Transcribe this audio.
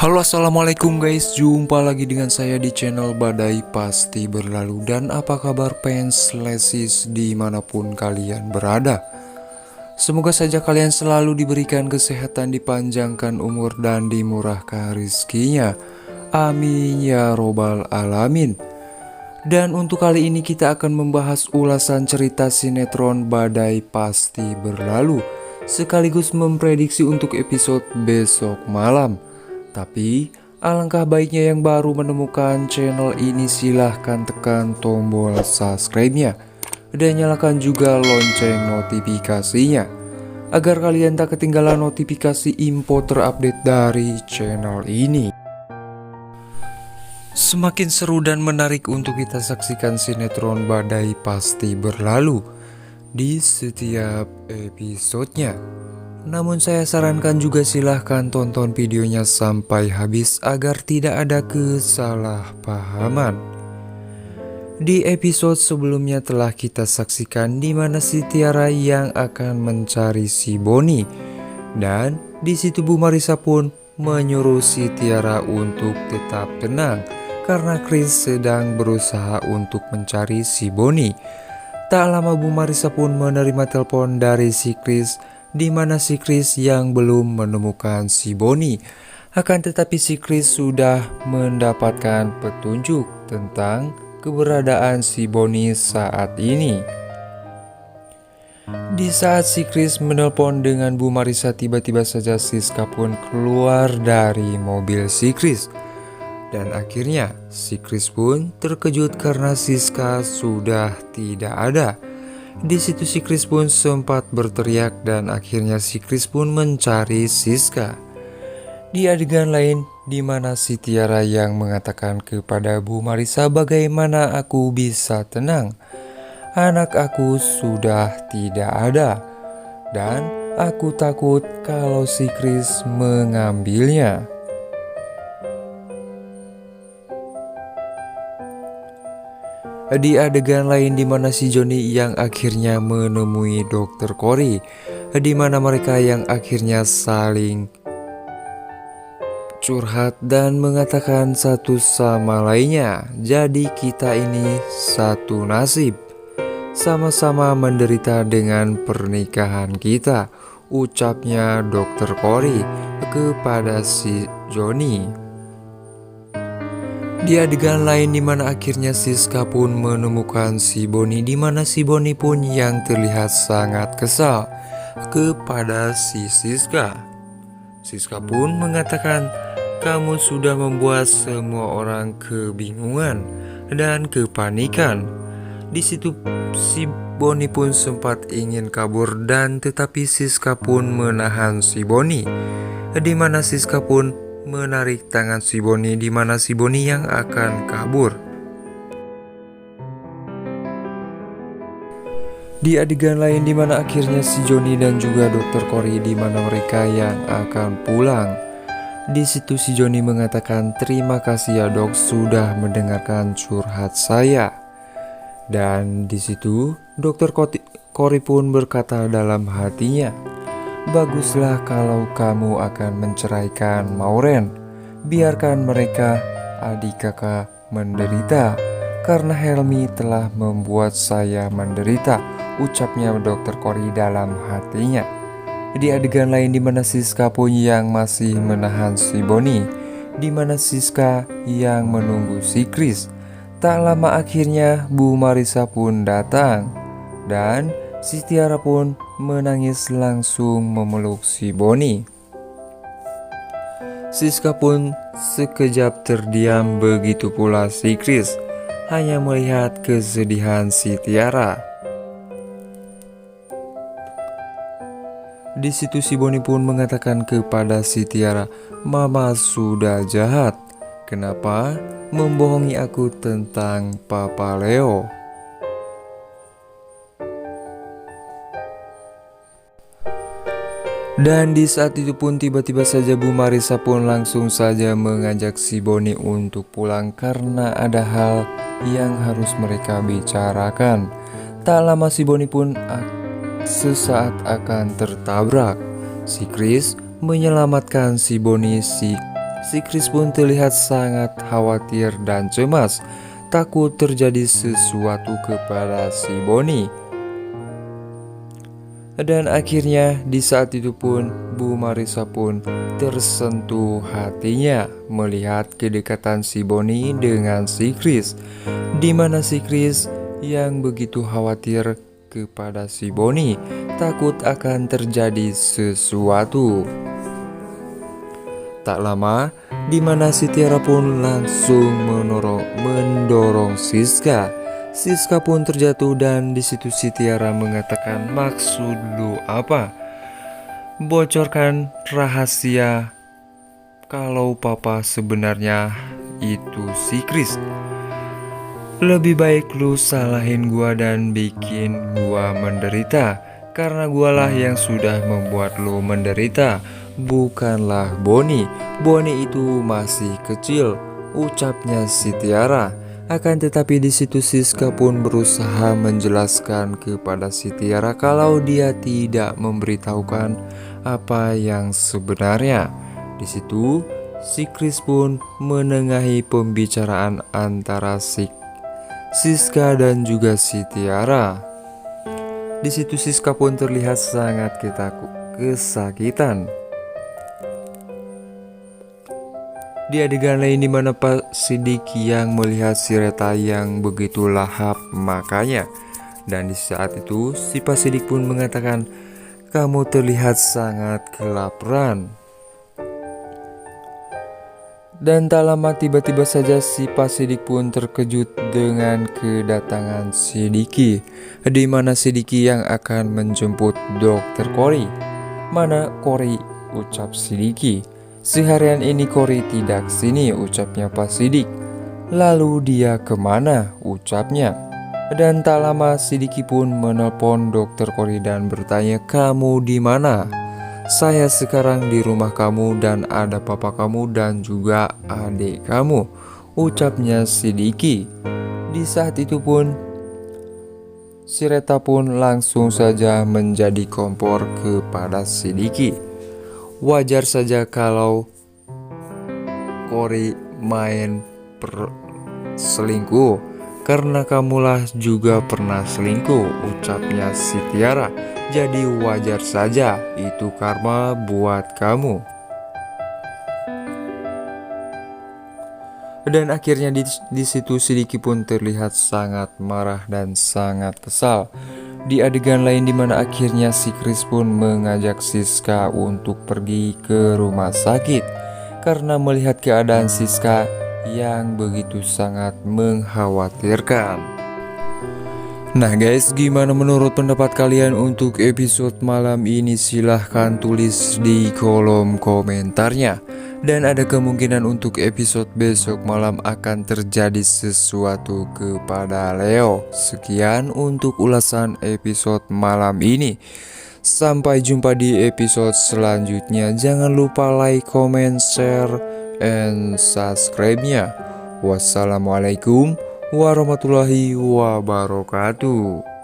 Halo, assalamualaikum guys, jumpa lagi dengan saya di channel Badai Pasti Berlalu. Dan apa kabar fans Lesis dimanapun kalian berada? Semoga saja kalian selalu diberikan kesehatan, dipanjangkan umur, dan dimurahkan rizkinya. Amin ya robbal alamin. Dan untuk kali ini kita akan membahas ulasan cerita sinetron Badai Pasti Berlalu, sekaligus memprediksi untuk episode besok malam. Tapi alangkah baiknya yang baru menemukan channel ini silahkan tekan tombol subscribe-nya dan nyalakan juga lonceng notifikasinya agar kalian tak ketinggalan notifikasi info terupdate dari channel ini. Semakin seru dan menarik untuk kita saksikan sinetron Badai Pasti Berlalu di setiap episodenya. Namun saya sarankan juga silahkan tonton videonya sampai habis agar tidak ada kesalahpahaman. Di episode sebelumnya telah kita saksikan di mana si Tiara yang akan mencari si Boni, dan di situ Bu Marissa pun menyuruh si Tiara untuk tetap tenang karena Chris sedang berusaha untuk mencari si Boni. Tak lama Bu Marissa pun menerima telepon dari si Chris, di mana si Chris yang belum menemukan si Boni. Akan tetapi si Chris sudah mendapatkan petunjuk tentang keberadaan si Boni saat ini. Di saat si Chris menelpon dengan Bu Marissa, tiba-tiba saja Siska pun keluar dari mobil si Chris. Dan akhirnya si Chris pun terkejut karena Siska sudah tidak ada. Di situ si Chris pun sempat berteriak dan akhirnya si Chris pun mencari Siska. Di adegan lain di mana si Tiara yang mengatakan kepada Bu Marissa, bagaimana aku bisa tenang? Anak aku sudah tidak ada dan aku takut kalau si Chris mengambilnya. Di adegan lain di mana si Joni yang akhirnya menemui Dokter Cory, di mana mereka yang akhirnya saling curhat dan mengatakan satu sama lainnya, jadi kita ini satu nasib, sama-sama menderita dengan pernikahan kita, ucapnya Dokter Cory kepada si Joni. Di adegan lain di mana akhirnya Siska pun menemukan si Boni, di mana si Boni pun yang terlihat sangat kesal kepada si Siska. Siska pun mengatakan, kamu sudah membuat semua orang kebingungan dan kepanikan. Di situ si Boni pun sempat ingin kabur dan tetapi Siska pun menahan si Boni, di mana Siska pun menarik tangan si Boni, di mana si Boni yang akan kabur. Di adegan lain di mana akhirnya si Joni dan juga Dokter Cory di mana mereka yang akan pulang. Di situ si Joni mengatakan, terima kasih ya dok sudah mendengarkan curhat saya. Dan di situ Dokter Cory pun berkata dalam hatinya, baguslah kalau kamu akan menceraikan Maureen. Biarkan mereka adik kakak menderita karena Helmi telah membuat saya menderita, ucapnya Dokter Cory dalam hatinya. Di adegan lain di mana Siska pun yang masih menahan si Boni, di mana Siska yang menunggu si Chris. Tak lama akhirnya Bu Marissa pun datang dan si Tiara pun menangis langsung memeluk si Boni. Siska pun sekejap terdiam, begitu pula si Chris hanya melihat kesedihan si Tiara. Di situ si Boni pun mengatakan kepada si Tiara, mama sudah jahat. Kenapa membohongi aku tentang Papa Leo? Dan di saat itu pun tiba-tiba saja Bu Marissa pun langsung saja mengajak si Boni untuk pulang karena ada hal yang harus mereka bicarakan. Tak lama si Boni pun sesaat akan tertabrak. Si Chris menyelamatkan si Boni, Si Chris pun terlihat sangat khawatir dan cemas, takut terjadi sesuatu kepada si Bonnie. Dan akhirnya di saat itu pun Bu Marissa pun tersentuh hatinya melihat kedekatan si Bonnie dengan si Chris, di mana si Chris yang begitu khawatir kepada si Bonnie, takut akan terjadi sesuatu. Tak lama, di mana si Tiara pun langsung mendorong Siska. Siska pun terjatuh dan di situ si Tiara mengatakan, "Maksud lu apa? Bocorkan rahasia kalau papa sebenarnya itu si Chris. Lebih baik lu salahin gua dan bikin gua menderita, karena gualah yang sudah membuat lu menderita, bukanlah Bonnie. Bonnie itu masih kecil," ucapnya si Tiara. Akan tetapi di situ Siska pun berusaha menjelaskan kepada si Tiara kalau dia tidak memberitahukan apa yang sebenarnya. Di situ si Chris pun menengahi pembicaraan antara Siska dan juga si Tiara. Di situ Siska pun terlihat sangat kesakitan. Di adegan lain di mana Pak Sidik yang melihat si Reta yang begitu lahap makanya, dan di saat itu si Pak Sidik pun mengatakan, "Kamu terlihat sangat kelaparan." Dan tak lama tiba-tiba saja si Pak Sidik pun terkejut dengan kedatangan si Diki, di mana si Diki yang akan menjemput Dokter Cory. "Mana Cory?" ucap si Diki. "Seharian ini Cory tidak sini," ucapnya Pak Sidik. "Lalu dia kemana?" ucapnya. Dan tak lama si Diki pun menelpon Dokter Cory dan bertanya, "Kamu di mana?" "Saya sekarang di rumah kamu dan ada papa kamu dan juga adik kamu," ucapnya si Diki. Di saat itu pun si Reta pun langsung saja menjadi kompor kepada si Diki. Wajar saja kalau Cory main selingkuh, karena kamulah juga pernah selingkuh, ucapnya si Tiara. Jadi wajar saja, itu karma buat kamu. Dan akhirnya di situ si Diki pun terlihat sangat marah dan sangat kesal. Di adegan lain di mana akhirnya si Chris pun mengajak Siska untuk pergi ke rumah sakit karena melihat keadaan Siska yang begitu sangat mengkhawatirkan. Nah guys, gimana menurut pendapat kalian untuk episode malam ini? Silahkan tulis di kolom komentarnya. Dan ada kemungkinan untuk episode besok malam akan terjadi sesuatu kepada Leo. Sekian untuk ulasan episode malam ini. Sampai jumpa di episode selanjutnya. Jangan lupa like, comment, share, and subscribe-nya. Wassalamualaikum warahmatullahi wabarakatuh.